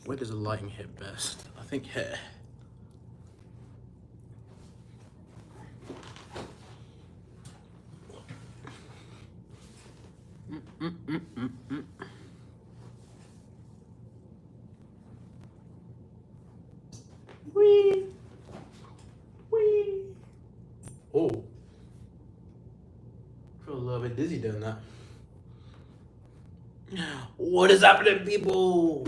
Where does the lighting hit best? I think here. Wee. Wee. Oh. I feel a little bit dizzy doing that. What is happening, people?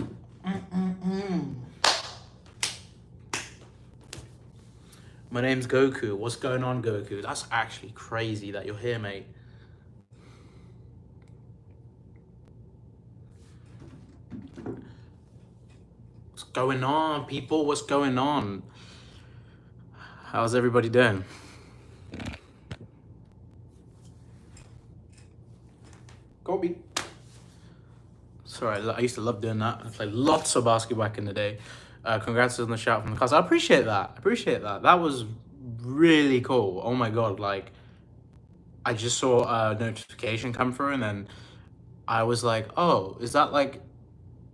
My name's Goku. What's going on, Goku? That's actually crazy that you're here, mate. What's going on, people? What's going on? How's everybody doing? Kobe. Sorry, I used to love doing that. I played lots of basketball back in the day. Congrats on the shout from the cast. I appreciate that. That was really cool. Oh my god, like, I just saw a notification come through and then I was like, oh, is that like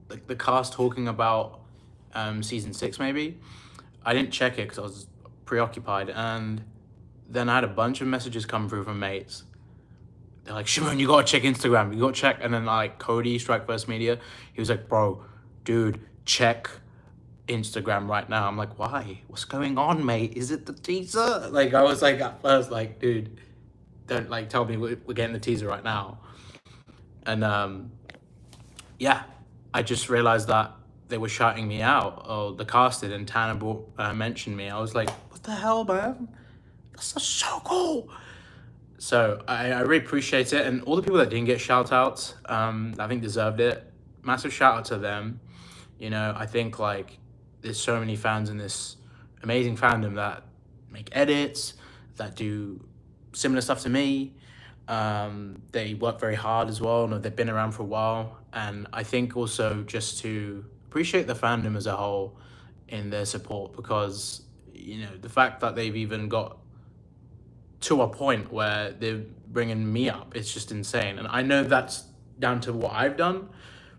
the cast talking about season 6 maybe? I didn't check it because I was preoccupied, and then I had a bunch of messages come through from mates. They're like, Shimon, you gotta check Instagram, you gotta check. And then like Cody, Strike First Media, he was like, bro, dude, check Instagram right now. I'm like, why? What's going on, mate? Is it the teaser? Like, I was like, at first, like, dude, don't like tell me we're getting the teaser right now. And yeah, I just realized that they were shouting me out, or the cast did, and Tanner mentioned me. I was like, what the hell, man? That's so cool. So I really appreciate it, and all the people that didn't get shout outs, I think deserved it. Massive shout out to them. You know, I think like there's so many fans in this amazing fandom that make edits, that do similar stuff to me. They work very hard as well, and they've been around for a while. And I think also just to appreciate the fandom as a whole in their support, because, you know, the fact that they've even got to a point where they're bringing me up, it's just insane. And I know that's down to what I've done,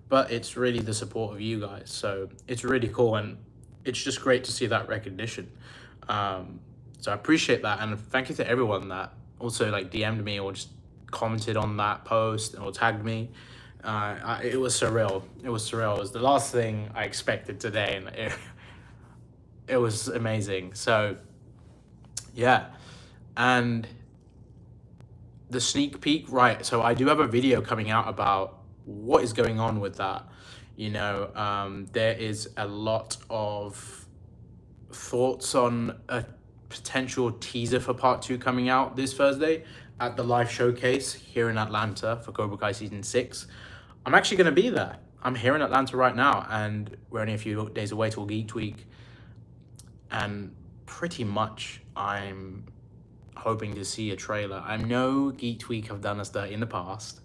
but it's really the support of you guys. So it's really cool, and it's just great to see that recognition. So I appreciate that, and thank you to everyone that also like DM'd me or just commented on that post or tagged me. It was surreal. It was surreal. It was the last thing I expected today, and it was amazing. So yeah. And the sneak peek, right? So I do have a video coming out about what is going on with that. You know, there is a lot of thoughts on a potential teaser for part 2 coming out this Thursday at the live showcase here in Atlanta for Cobra Kai season 6. I'm actually going to be there. I'm here in Atlanta right now, and we're only a few days away till Geeked Week. And pretty much I'm hoping to see a trailer. I know Geeked Week have done us dirty in the past.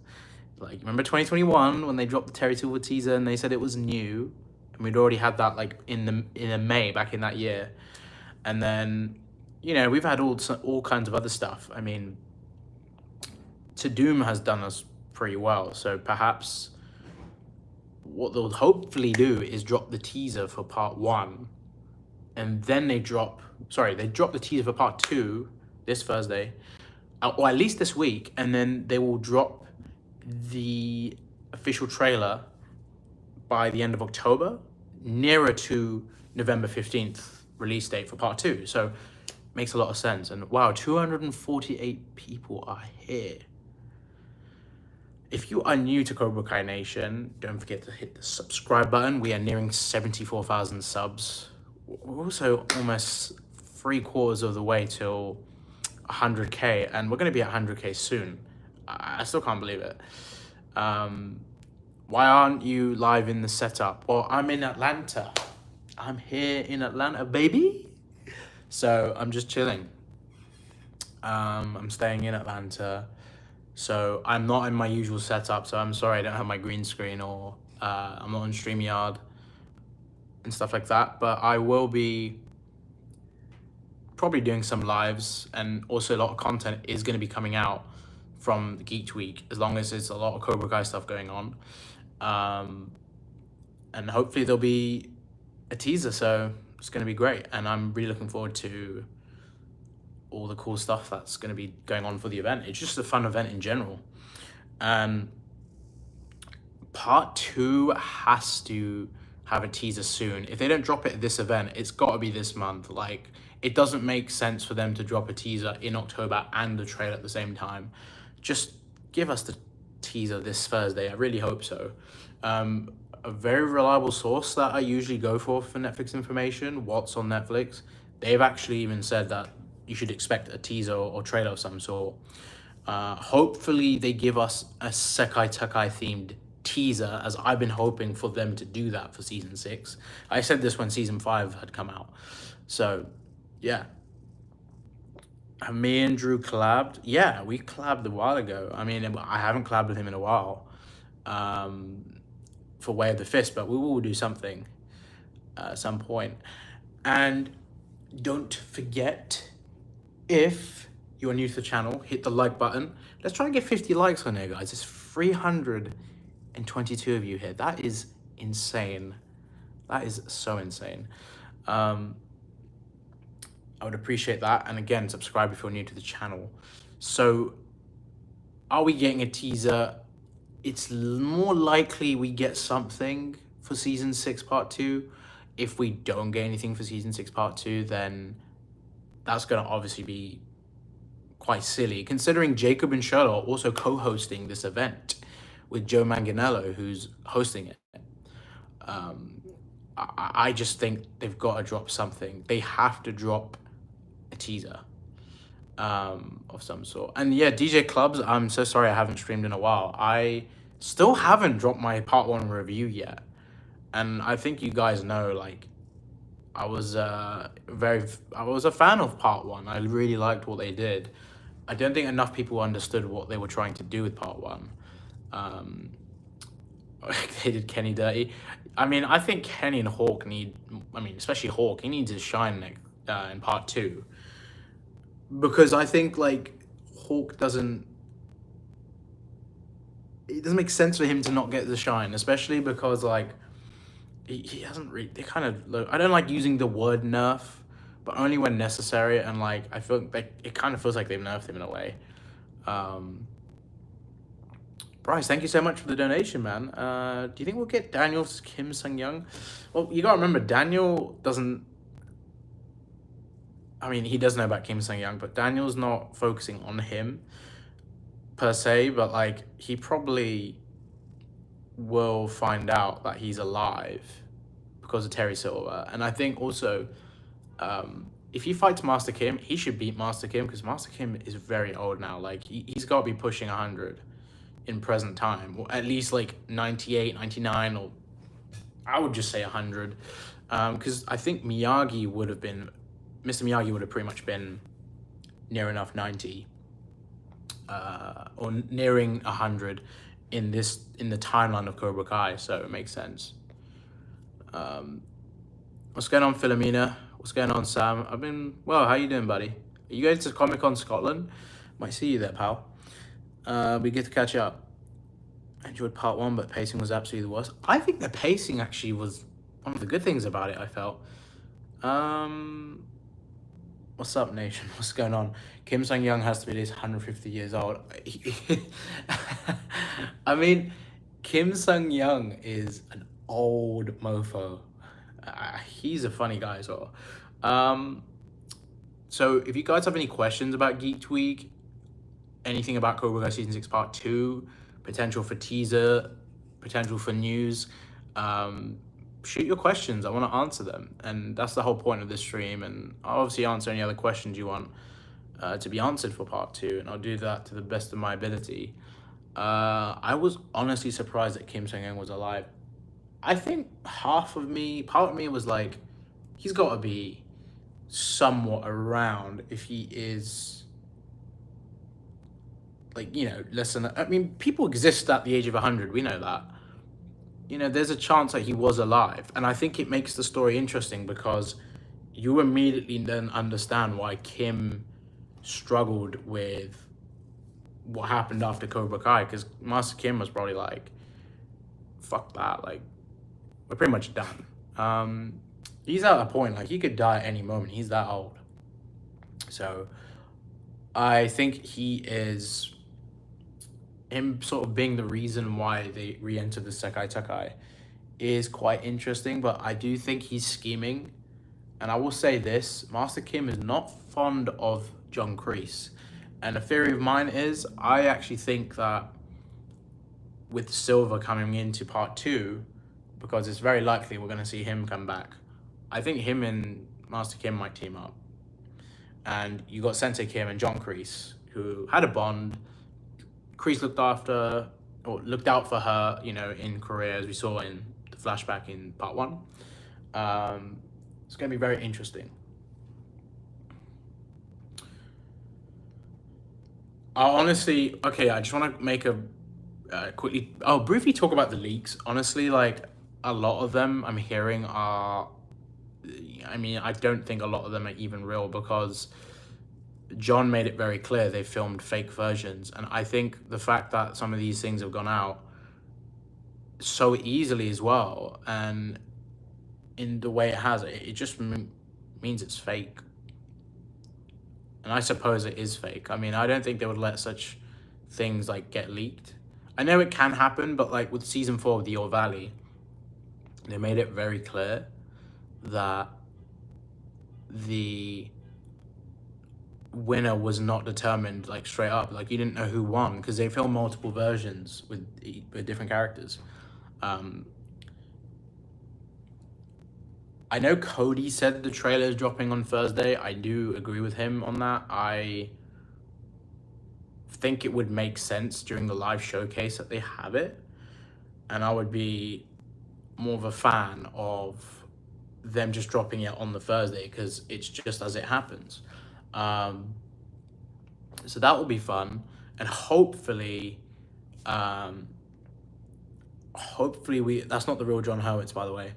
Like, remember 2021 when they dropped the Terry Silver teaser and they said it was new, and we'd already had that like in the May back in that year. And then, you know, we've had all kinds of other stuff. I mean, To Doom has done us pretty well, so perhaps what they'll hopefully do is drop the teaser for part 1, and then they drop the teaser for part 2 this Thursday, or at least this week, and then they will drop the official trailer by the end of October, nearer to November 15th release date for part 2. So makes a lot of sense. And wow, 248 people are here. If you are new to Cobra Kai Nation, don't forget to hit the subscribe button. We are nearing 74,000 subs. We're also almost 3/4 of the way till 100K, and we're going to be at 100K soon. I still can't believe it. Why aren't you live in the setup? Well, I'm in Atlanta. I'm here in Atlanta, baby. So I'm just chilling. I'm staying in Atlanta. So I'm not in my usual setup. So I'm sorry I don't have my green screen, or I'm not on StreamYard and stuff like that. But I will be probably doing some lives, and also a lot of content is going to be coming out from the Geeked Week, as long as there's a lot of Cobra Kai stuff going on. And hopefully there'll be a teaser, so it's going to be great. And I'm really looking forward to all the cool stuff that's going to be going on for the event. It's just a fun event in general. Part 2 has to have a teaser soon. If they don't drop it at this event, it's got to be this month. Like, it doesn't make sense for them to drop a teaser in October and the trailer at the same time. Just give us the teaser this Thursday. I really hope so. A very reliable source that I usually go for Netflix information, What's on Netflix, they've actually even said that you should expect a teaser or trailer of some sort. Hopefully they give us a Sekai Takai themed teaser, as I've been hoping for them to do that for season 6. I said this when season 5 had come out. So yeah. Have me and Drew collabed? Yeah, we collabed a while ago. I mean, I haven't collabed with him in a while for Way of the Fist, but we will do something at some point. And don't forget, if you're new to the channel, hit the like button. Let's try and get 50 likes on here, guys. There's 322 of you here. That is insane. That is so insane. I would appreciate that. And again, subscribe if you're new to the channel. So, are we getting a teaser? It's more likely we get something for season 6 part 2. If we don't get anything for season 6 part 2, then that's going to obviously be quite silly, considering Jacob and Sherlock are also co-hosting this event with Joe Manganiello, who's hosting it. I just think they've got to drop something. They have to drop a teaser of some sort. And yeah, DJ Clubs, I'm so sorry I haven't streamed in a while. I still haven't dropped my part 1 review yet. And I think you guys know, like, I was a fan of part 1. I really liked what they did. I don't think enough people understood what they were trying to do with part 1. They did Kenny dirty. I mean, I think Kenny and Hawk especially Hawk, he needs to shine in part 2. Because I think, like, Hawk it doesn't make sense for him to not get the shine, especially because, like, he hasn't really, they kind of, I don't like using the word nerf, but only when necessary, and, like, I feel like it kind of feels like they've nerfed him in a way. Bryce, thank you so much for the donation, man. Do you think we'll get Daniel's Kim Sung-young? Well, you gotta remember, Daniel doesn't, I mean, he does know about Kim Sung-young, but Daniel's not focusing on him per se, but, like, he probably will find out that he's alive because of Terry Silver. And I think also, if he fights Master Kim, he should beat Master Kim, because Master Kim is very old now. Like, he's got to be pushing 100 in present time, or at least like 98, 99, or I would just say 100, because I think Mr. Miyagi would have pretty much been near enough 90, or nearing 100 in the timeline of Cobra Kai, so it makes sense. What's going on, Philomena? What's going on, Sam? How you doing, buddy? Are you going to Comic-Con Scotland? Might see you there, pal. We get to catch up. I enjoyed part 1, but pacing was absolutely the worst. I think the pacing actually was one of the good things about it, I felt. What's up, nation? What's going on? Kim Sung-young has to be at least 150 years old. I mean, Kim Sung-young is an old mofo. He's a funny guy as well. So if you guys have any questions about Geeked Week, anything about Cobra Kai Season 6 Part 2, potential for teaser, potential for news, shoot your questions. I want to answer them. And that's the whole point of this stream. And I'll obviously answer any other questions you want to be answered for Part 2. And I'll do that to the best of my ability. I was honestly surprised that Kim Sung-young was alive. I think part of me was like, he's got to be somewhat around if he is, like, you know, less than, I mean, people exist at the age of 100, we know that. You know, there's a chance that he was alive. And I think it makes the story interesting because you immediately then understand why Kim struggled with what happened after Cobra Kai, because Master Kim was probably like fuck that. Like, we're pretty much done. He's at a point, like, he could die at any moment. He's that old. So I think him sort of being the reason why they re-entered the Sekai Takai is quite interesting, but I do think he's scheming. And I will say this, Master Kim is not fond of John Kreese. And a theory of mine is, I actually think that with Silver coming into part 2, because it's very likely we're going to see him come back, I think him and Master Kim might team up. And you got Sensei Kim and John Kreese, who had a bond. Kreese looked out for her, you know, in Korea, as we saw in the flashback in part 1. It's going to be very interesting. Honestly, okay, I just want to make a briefly talk about the leaks. Honestly, like, a lot of them I'm hearing are, I mean, I don't think a lot of them are even real, because John made it very clear they filmed fake versions. And I think the fact that some of these things have gone out so easily as well, and in the way it has, it just means it's fake. And I suppose it is fake. I mean, I don't think they would let such things like get leaked. I know it can happen, but like with season 4 of the Yor Valley, they made it very clear that the winner was not determined like straight up. Like, you didn't know who won, because they filmed multiple versions with different characters. I know Cody said the trailer is dropping on Thursday. I do agree with him on that. I think it would make sense during the live showcase that they have it, and I would be more of a fan of them just dropping it on the Thursday, because it's just as it happens. So that will be fun, and hopefully that's not the real John Hurwitz, by the way.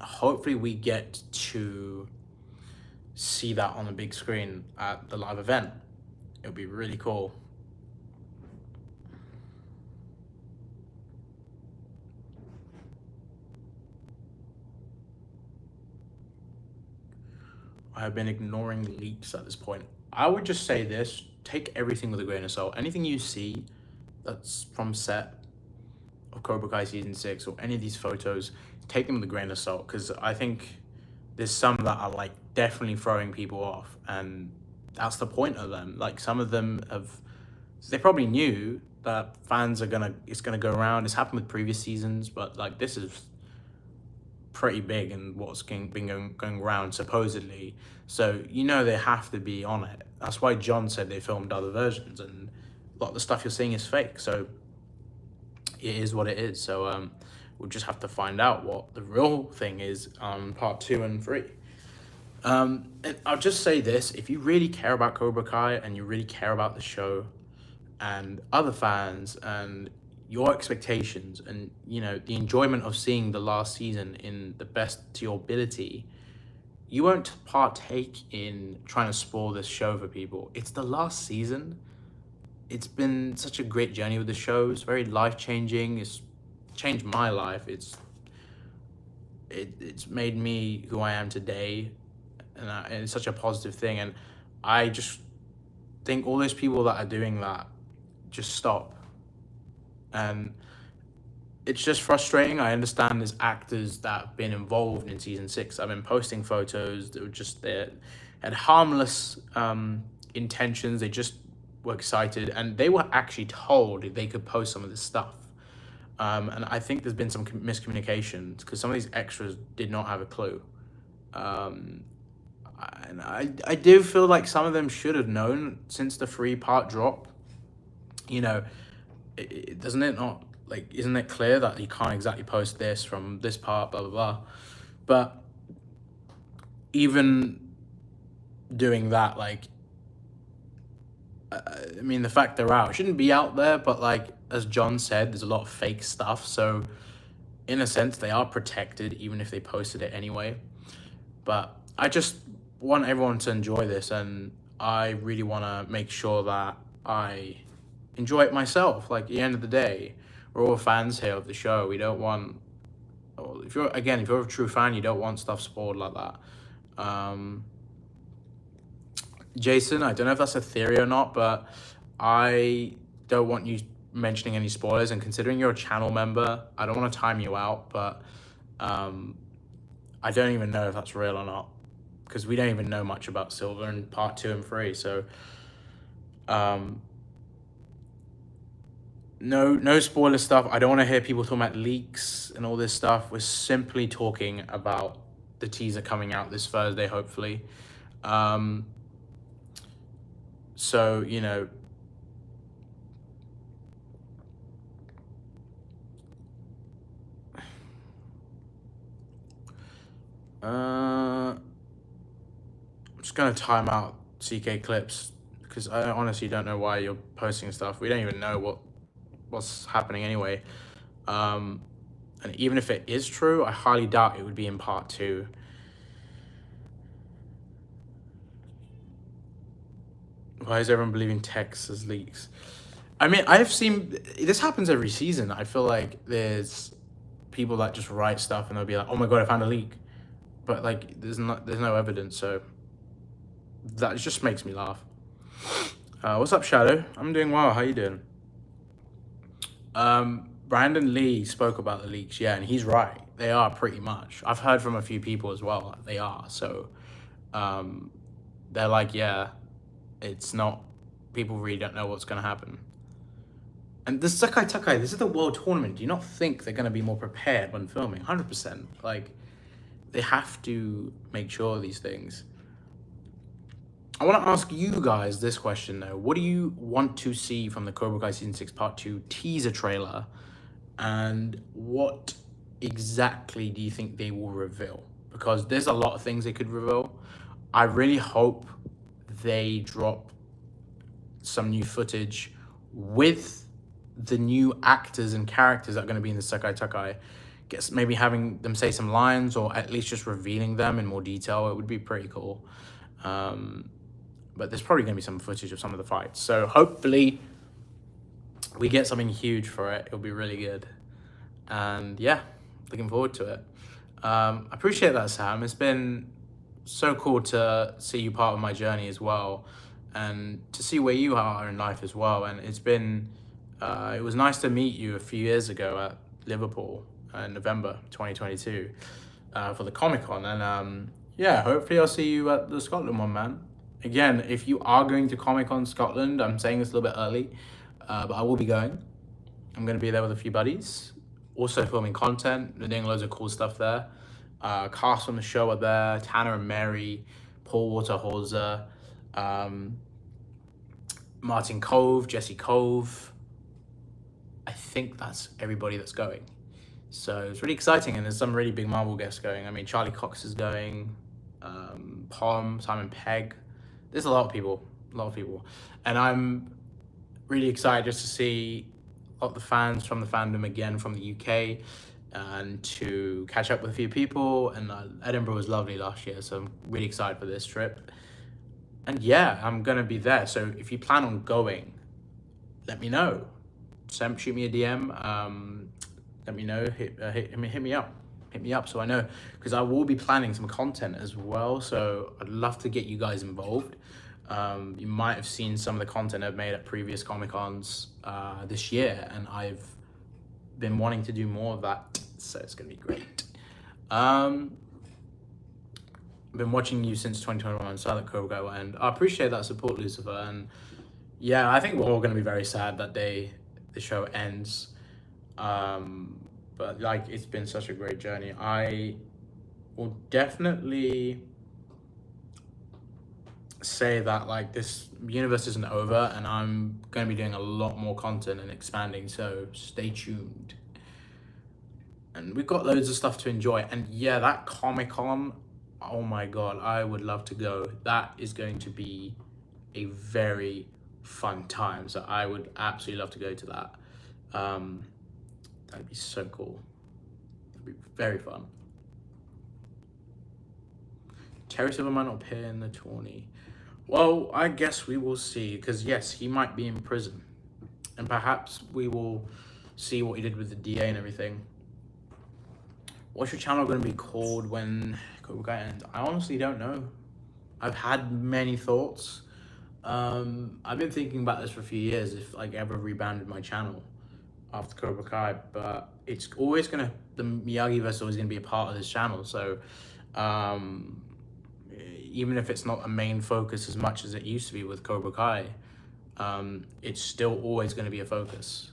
Hopefully we get to see that on the big screen at the live event. It would be really cool. I have been ignoring leaks at this point. I would just say this, take everything with a grain of salt. Anything you see that's from set of Cobra Kai Season 6 or any of these photos, take them with a grain of salt, because I think there's some that are like definitely throwing people off, and that's the point of them. Like, some of them they probably knew that fans it's gonna go around. It's happened with previous seasons, but like, this is pretty big and what's been going around supposedly, so you know they have to be on it. That's why John said they filmed other versions, and a lot of the stuff you're seeing is fake, so it is what it is. So we'll just have to find out what the real thing is on part 2 and 3. And I'll just say this, if you really care about Cobra Kai and you really care about the show and other fans and your expectations and, you know, the enjoyment of seeing the last season in the best to your ability, you won't partake in trying to spoil this show for people. It's the last season. It's been such a great journey with the show. It's very life-changing. It's changed my life. It's made me who I am today, and it's such a positive thing. And I just think all those people that are doing that, just stop. And it's just frustrating. I understand there's actors that have been involved in season 6. I've been posting photos that were just there, had harmless intentions. They just were excited, and they were actually told they could post some of this stuff. And I think there's been some miscommunications, because some of these extras did not have a clue. And I do feel like some of them should have known since the 3-part drop. You know, isn't it clear that you can't exactly post this from this part, blah, blah, blah. But even doing that, like, I mean, the fact they're out, it shouldn't be out there, but like, as John said, there's a lot of fake stuff. So in a sense, they are protected, even if they posted it anyway. But I just want everyone to enjoy this, and I really want to make sure that I enjoy it myself. Like, at the end of the day, we're all fans here of the show. We don't want, if you're a true fan, you don't want stuff spoiled like that. Jason, I don't know if that's a theory or not, but I don't want you mentioning any spoilers, and considering you're a channel member, I don't want to time you out, but I don't even know if that's real or not, because we don't even know much about Silver in part 2 and 3, so no spoiler stuff. I don't want to hear people talking about leaks and all this stuff. We're simply talking about the teaser coming out this Thursday, hopefully. So, you know, I'm just gonna time out CK clips because I honestly don't know why you're posting stuff. We don't even know what's happening anyway. And even if it is true, I highly doubt it would be in part 2. Why is everyone believing texts as leaks? I mean, I've seen this happens every season. I feel like there's people that just write stuff and they'll be like, "Oh my god, I found a leak," but like there's no evidence, so that just makes me laugh. What's up, Shadow? I'm doing well. How you doing? Brandon Lee spoke about the leaks, yeah, and he's right. They are pretty much. I've heard from a few people as well. They are. So they're like, yeah, it's not. People really don't know what's gonna happen. And this Sakai Takai, this is the World Tournament. Do you not think they're gonna be more prepared when filming? 100%. Like, they have to make sure of these things. I want to ask you guys this question though. What do you want to see from the Cobra Kai Season 6 Part 2 teaser trailer? And what exactly do you think they will reveal? Because there's a lot of things they could reveal. I really hope they drop some new footage with the new actors and characters that are going to be in the Sakai Takai. Guess maybe having them say some lines, or at least just revealing them in more detail. It would be pretty cool. But there's probably going to be some footage of some of the fights. So hopefully we get something huge for it. It'll be really good. And yeah, looking forward to it. I appreciate that, Sam. It's been so cool to see you part of my journey as well, and to see where you are in life as well. And it's been, it was nice to meet you a few years ago at Liverpool in November 2022 for the Comic-Con. And yeah, hopefully I'll see you at the Scotland one, man. Again, if you are going to Comic-Con Scotland, I'm saying this a little bit early, but I will be going. I'm going to be there with a few buddies. Also filming content. We're doing loads of cool stuff there. Cast on the show are there. Tanner and Mary, Paul Waterholzer, Martin Cove, Jesse Cove. I think that's everybody that's going. So it's really exciting, and there's some really big Marvel guests going. I mean, Charlie Cox is going, Pom, Simon Pegg. There's a lot of people, and I'm really excited just to see a lot of the fans from the fandom again from the UK, and to catch up with a few people. And Edinburgh was lovely last year, so I'm really excited for this trip. And yeah, I'm gonna be there. So if you plan on going, let me know. Shoot me a DM. Let me know. Hit me up so I know, because I will be planning some content as well. So I'd love to get you guys involved. You might have seen some of the content I've made at previous Comic-Cons this year, and I've been wanting to do more of that, so it's gonna be great. I've been watching you since 2021, so that Cobra Kai will end. I appreciate that support, Lucifer, and yeah, I think we're all gonna be very sad that the show ends. But like, it's been such a great journey. I will definitely say that like this universe isn't over, and I'm going to be doing a lot more content and expanding, so stay tuned. And we've got loads of stuff to enjoy. And yeah, that Comic-Con, oh my god, I would love to go. That is going to be a very fun time, so I would absolutely love to go to that. That'd be so cool. That'd be very fun. Terry Silver might not appear in the tourney. Well, I guess we will see, because yes, he might be in prison, and perhaps we will see what he did with the DA and everything. What's your channel going to be called when Cobra Kai ends? I honestly don't know. I've had many thoughts. I've been thinking about this for a few years, if like ever rebranded my channel after Cobra Kai, but it's always gonna, the Miyagi verse is always gonna be a part of this channel. So even if it's not a main focus as much as it used to be with Cobra Kai, it's still always gonna be a focus.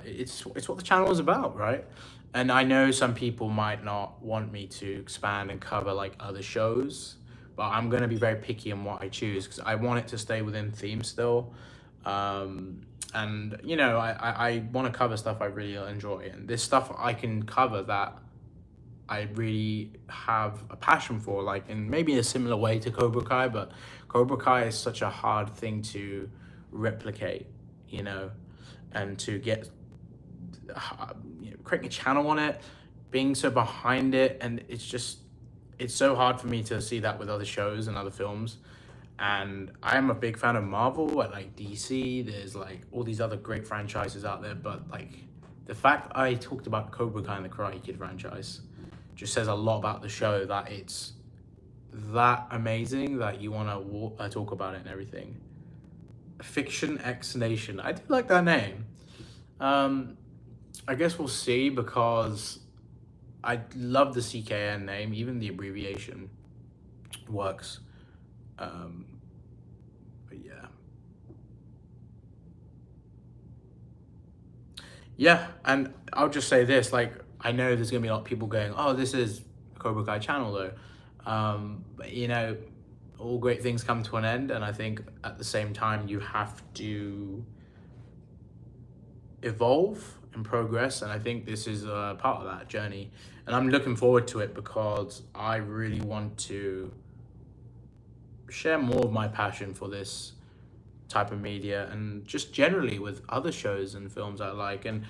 It's what the channel is about, right? And I know some people might not want me to expand and cover like other shows, but I'm gonna be very picky on what I choose because I want it to stay within theme still. And you know, I want to cover stuff I really enjoy, and this stuff I can cover that I really have a passion for, like in maybe a similar way to Cobra Kai, but Cobra Kai is such a hard thing to replicate, you know, and to get, you know, creating a channel on it, being so behind it, and it's so hard for me to see that with other shows and other films. And I'm a big fan of Marvel, I like DC, there's like all these other great franchises out there, but like the fact I talked about Cobra Kai and the Karate Kid franchise just says a lot about the show, that it's that amazing that you want to talk about it and everything. Fiction X Nation, I do like that name. I guess we'll see, because I love the CKN name, even the abbreviation works. But yeah, and I'll just say this, like, I know there's gonna be a lot of people going, oh, this is a Cobra Kai channel though. But you know, all great things come to an end, and I think at the same time you have to evolve and progress, and I think this is a part of that journey, and I'm looking forward to it because I really want to share more of my passion for this type of media, and just generally with other shows and films I like. And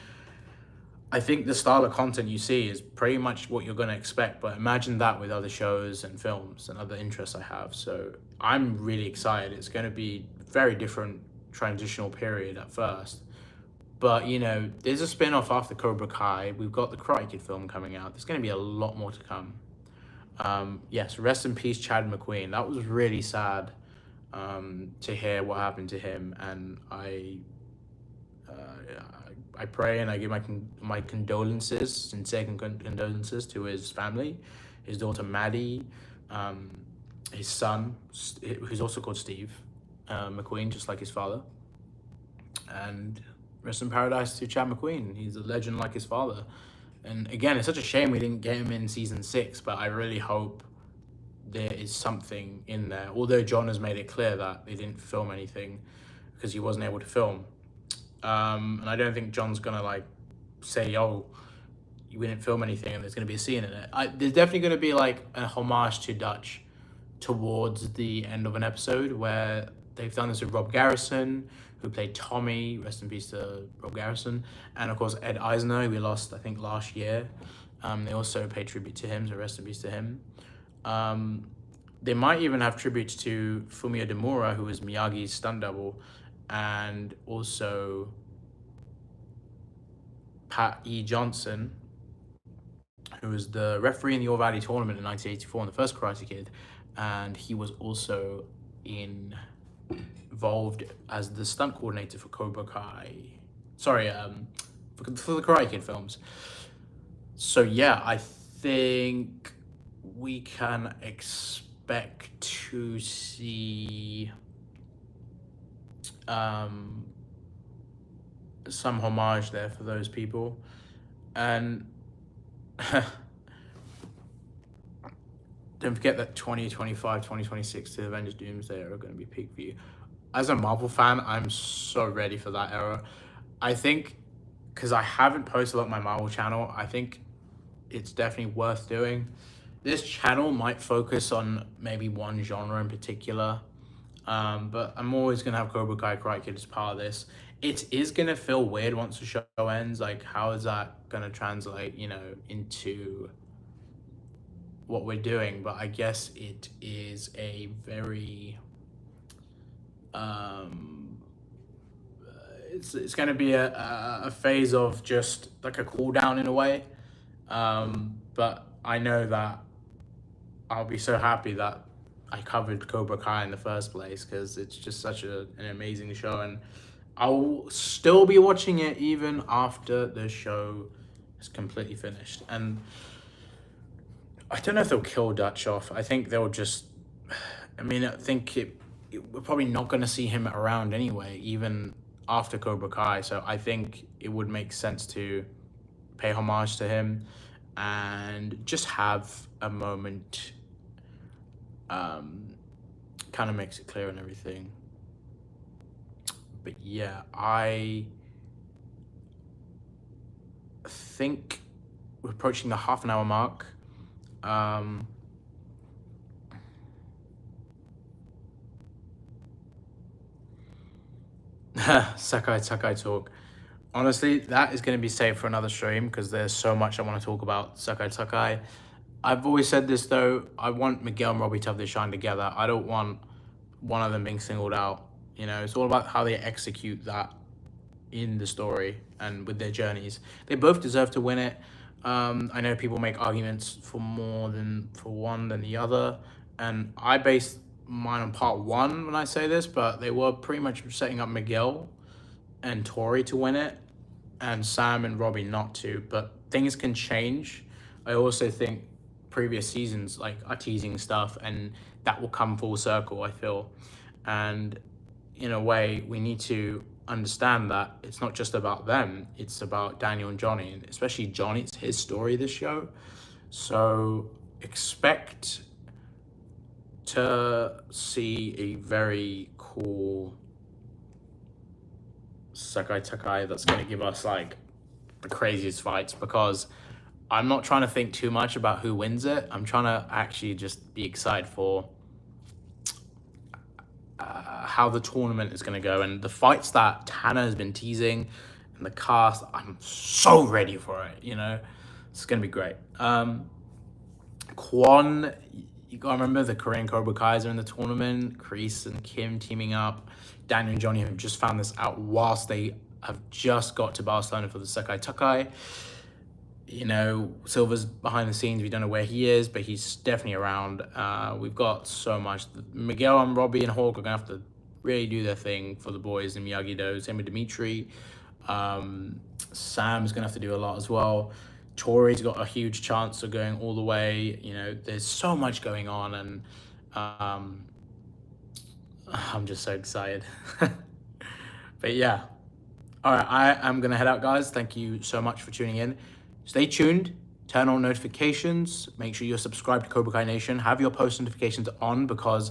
I think the style of content you see is pretty much what you're going to expect, but imagine that with other shows and films and other interests I have. So I'm really excited. It's going to be a very different transitional period at first, but you know, there's a spin-off after Cobra Kai. We've got the Karate Kid film coming out. There's going to be a lot more to come. Yes, rest in peace, Chad McQueen. That was really sad to hear what happened to him, and I pray and I give my condolences, sincere condolences to his family, his daughter Maddie, his son, who's also called Steve McQueen, just like his father, and rest in paradise to Chad McQueen. He's a legend like his father. And again, it's such a shame we didn't get him in season 6, but I really hope there is something in there. Although John has made it clear that they didn't film anything because he wasn't able to film. And I don't think John's gonna like say, oh, we didn't film anything and there's gonna be a scene in it. There's definitely gonna be like a homage to Dutch towards the end of an episode, where they've done this with Rob Garrison, who played Tommy, rest in peace to Rob Garrison, and of course Ed Eisner, who we lost I think last year. They also paid tribute to him, so rest in peace to him. They might even have tributes to Fumio Demura, who was Miyagi's stunt double, and also Pat E. Johnson, who was the referee in the All Valley tournament in 1984 in the first Karate Kid, and he was also involved as the stunt coordinator for Cobra Kai. Sorry, for the Karate Kid films. So yeah, I think we can expect to see some homage there for those people. And don't forget that 2025, 2026 to Avengers Doomsday are going to be peak for you. As a Marvel fan, I'm so ready for that era. I think, because I haven't posted on my Marvel channel, I think it's definitely worth doing. This channel might focus on maybe one genre in particular, but I'm always going to have Cobra Kai Karate Kid as part of this. It is going to feel weird once the show ends. Like, how is that going to translate, you know, into what we're doing? But I guess it is it's going to be a phase of just like a cool down in a way. But I know that I'll be so happy that I covered Cobra Kai in the first place, because it's just such an amazing show, and I'll still be watching it even after the show is completely finished. And I don't know if they'll kill Dutch off. I think they'll just, I mean, I think we're probably not going to see him around anyway, even after Cobra Kai. So I think it would make sense to pay homage to him and just have a moment. Kind of makes it clear and everything. But yeah, I think we're approaching the half-an-hour mark. Sakai talk. Honestly, that is going to be saved for another stream, because there's so much I want to talk about Sakai. I've always said this though, I want Miguel and Robbie to have their shine together. I don't want one of them being singled out. You know, it's all about how they execute that in the story and with their journeys. They both deserve to win it. I know people make arguments for one than the other, and I base mine on part one when I say this, but they were pretty much setting up Miguel and Tori to win it, and Sam and Robbie not to. But things can change. I also think previous seasons like are teasing stuff, and that will come full circle, I feel. And in a way, we need to understand that it's not just about them, it's about Daniel and Johnny, and especially Johnny. It's his story, this show. So expect to see a very cool Sakai that's going to give us like the craziest fights, because I'm not trying to think too much about who wins it. I'm trying to actually just be excited for how the tournament is going to go, and the fights that Tanner has been teasing and the cast. I'm so ready for it, you know. It's going to be great. Kwon, you got to remember the Korean Cobra Kais are in the tournament. Chris and Kim teaming up. Daniel and Johnny have just found this out whilst they have just got to Barcelona for the Sakai. You know, Silver's behind the scenes. We don't know where he is, but he's definitely around. We've got so much. Miguel and Robbie and Hawk are going to have to really do their thing for the boys in Miyagi-Do. Same with Dimitri. Sam's going to have to do a lot as well. Tori's got a huge chance of going all the way. You know, there's so much going on, and I'm just so excited. But yeah. All right, I am going to head out, guys. Thank you so much for tuning in. Stay tuned, turn on notifications, make sure you're subscribed to Cobra Kai Nation, have your post notifications on, because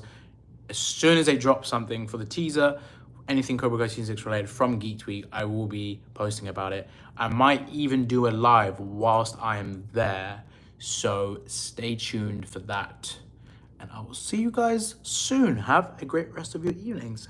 as soon as they drop something for the teaser, anything Cobra Kai Season 6 related from Geeked Week, I will be posting about it. I might even do a live whilst I am there, so stay tuned for that. And I will see you guys soon. Have a great rest of your evenings.